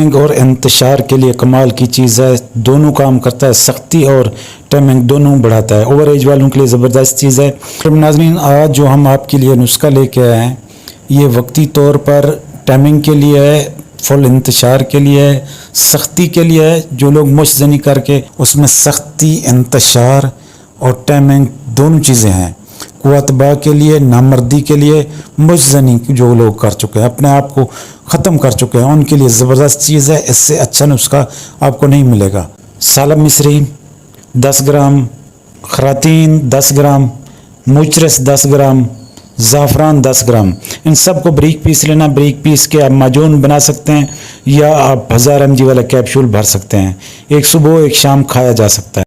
Timing और इंतशार के लिए कमाल की चीज़ है, दोनों काम करता है, सख्ती और टाइमिंग दोनों बढ़ाता है। ओवर एज वालों के लिए ज़बरदस्त चीज़ है। तो नाज़रीन, आज जो हम आपके लिए नुस्खा लेके आए हैं, ये वक्ती तौर पर टाइमिंग के लिए है, फुल इंतशार के लिए है, सख्ती के लिए है। जो लोग मुश्तनी करके उसमें सख्ती, इंतशार और टाइमिंग दोनों चीज़ें हैं। कुव्वतबा के लिए, नामर्दी के लिए, मुश्तनी जो लोग कर चुके हैं, अपने आप को ख़त्म कर चुके हैं, उनके लिए ज़बरदस्त चीज़ है। इससे अच्छा नुस्खा आपको नहीं मिलेगा। सालब मिस्री 10 ग्राम, खरातीन 10 ग्राम, मुचरस 10 ग्राम, ज़ाफ़रान 10 ग्राम, इन सब को बारीक पीस लेना। बारीक पीस के आप माजून बना सकते हैं या आप 1000 mg वाला कैप्सूल भर सकते हैं। एक सुबह एक शाम खाया जा सकता है।